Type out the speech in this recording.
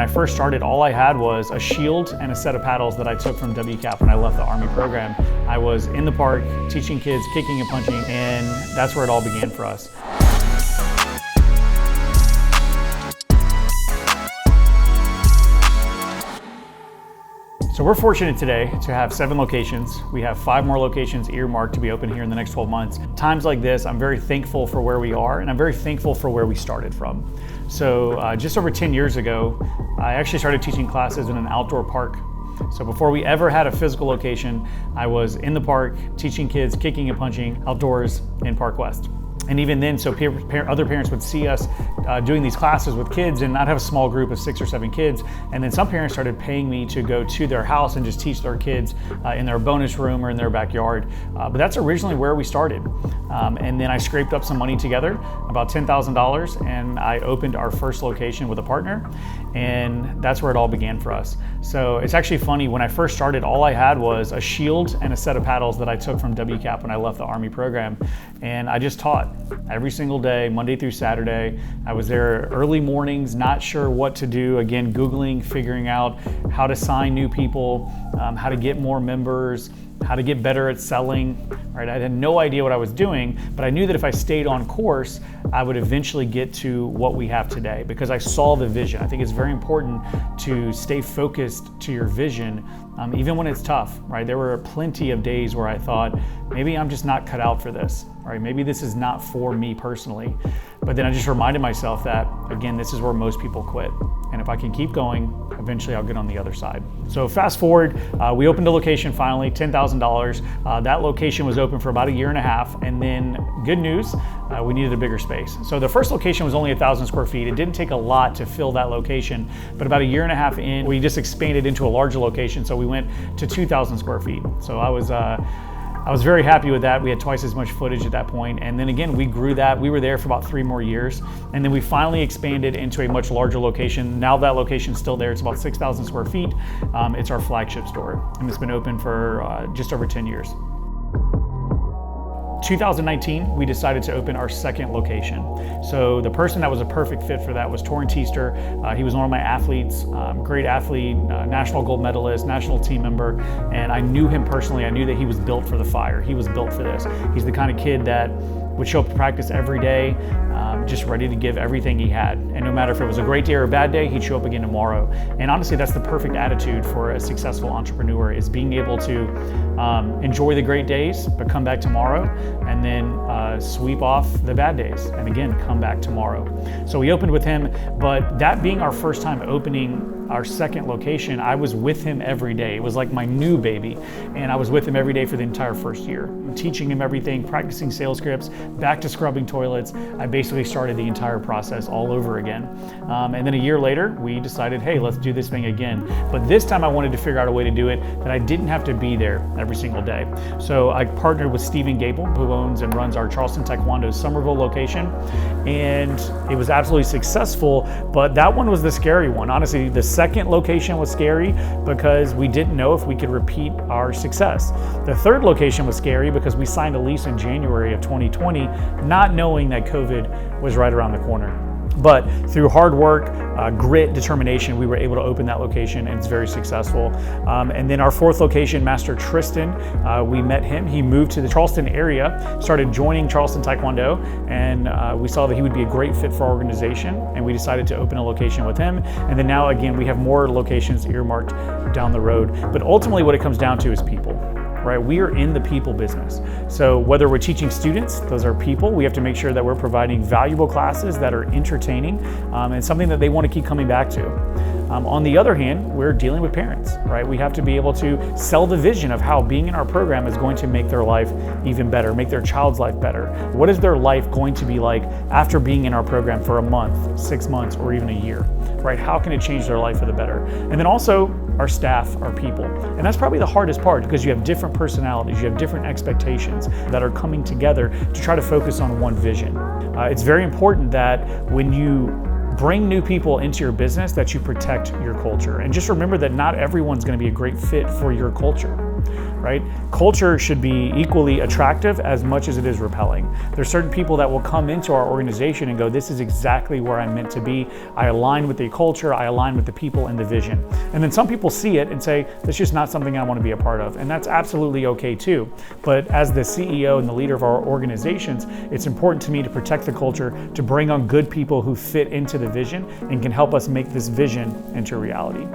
I first started, all I had was a shield and a set of paddles that I took from WCAP when I left the Army program. I was in the park teaching kids kicking and punching, and that's where it all began for us. So we're fortunate today to have 7 locations. We have 5 more locations earmarked to be open here in the next 12 months. Times like this, I'm very thankful for where we are, and I'm very thankful for where we started from. So just over 10 years ago, I actually started teaching classes in an outdoor park. So before we ever had a physical location, I was in the park teaching kids kicking and punching outdoors in Park West. And even then, so other parents would see us doing these classes with kids and not have a small group of 6 or 7 kids. And then some parents started paying me to go to their house and just teach their kids in their bonus room or in their backyard. But that's originally where we started. And then I scraped up some money together, about $10,000, and I opened our first location with a partner. And that's where it all began for us. So it's actually funny, when I first started, all I had was a shield and a set of paddles that I took from WCAP when I left the Army program. And I just taught every single day, Monday through Saturday. I was there early mornings, not sure what to do. Again, Googling, figuring out how to sign new people, how to get more members, how to get better at selling, right? I had no idea what I was doing, but I knew that if I stayed on course, I would eventually get to what we have today because I saw the vision. I think it's very important to stay focused to your vision, even when it's tough, right? There were plenty of days where I thought, maybe I'm just not cut out for this, right? Maybe this is not for me personally. But then I just reminded myself that, again, this is where most people quit. And if I can keep going, eventually I'll get on the other side. So fast forward, we opened a location finally, $10,000. That location was open for about 1.5 years. And then good news, we needed a bigger space. So the first location was only 1,000 square feet. It didn't take a lot to fill that location, but about 1.5 years in, we just expanded into a larger location. So we went to 2,000 square feet. So I was very happy with that. We had twice as much footage at that point. And then again, we grew that. We were there for about 3 more years. And then we finally expanded into a much larger location. Now that location's still there. It's about 6,000 square feet. It's our flagship store. And it's been open for just over 10 years. 2019, we decided to open our second location. So the person that was a perfect fit for that was Torin Teester. He was one of my athletes, great athlete, national gold medalist, national team member, and I knew him personally. I knew that he was built for the fire. He was built for this. He's the kind of kid that would show up to practice every day, just ready to give everything he had. And no matter if it was a great day or a bad day, he'd show up again tomorrow. And honestly, that's the perfect attitude for a successful entrepreneur, is being able to enjoy the great days, but come back tomorrow, and then sweep off the bad days, and again, come back tomorrow. So we opened with him, but that being our first time opening our second location, I was with him every day. It was like my new baby, and I was with him every day for the entire first year, teaching him everything, practicing sales scripts, back to scrubbing toilets. I basically started the entire process all over again. And then 1 year later, we decided, hey, let's do this thing again. But this time I wanted to figure out a way to do it that I didn't have to be there every single day. So I partnered with Stephen Gable, who owns and runs our Charleston Taekwondo Somerville location. And it was absolutely successful, but that one was the scary one. Honestly, the second location was scary because we didn't know if we could repeat our success. The third location was scary because we signed a lease in January of 2020, not knowing that COVID was right around the corner. But through hard work, grit, determination, we were able to open that location, and it's very successful. And then our fourth location, Master Tristan, we met him. He moved to the Charleston area, started joining Charleston Taekwondo, and we saw that he would be a great fit for our organization, and we decided to open a location with him. And then now, again, we have more locations earmarked down the road. But ultimately, what it comes down to is people. Right? We are in the people business. So whether we're teaching students, those are people, we have to make sure that we're providing valuable classes that are entertaining and something that they want to keep coming back to. On the other hand, we're dealing with parents, right? We have to be able to sell the vision of how being in our program is going to make their life even better, make their child's life better. What is their life going to be like after being in our program for a month, 6 months, or even a year, right? How can it change their life for the better? And then also our staff, our people. And that's probably the hardest part because you have different personalities, you have different expectations that are coming together to try to focus on one vision. It's very important that when you bring new people into your business that you protect your culture. And just remember that not everyone's going to be a great fit for your culture. right? Culture should be equally attractive as much as it is repelling. There's certain people that will come into our organization and go, this is exactly where I'm meant to be. I align with the culture, I align with the people and the vision. And then some people see it and say, that's just not something I want to be a part of. And that's absolutely okay too. But as the CEO and the leader of our organizations, it's important to me to protect the culture, to bring on good people who fit into the vision and can help us make this vision into reality.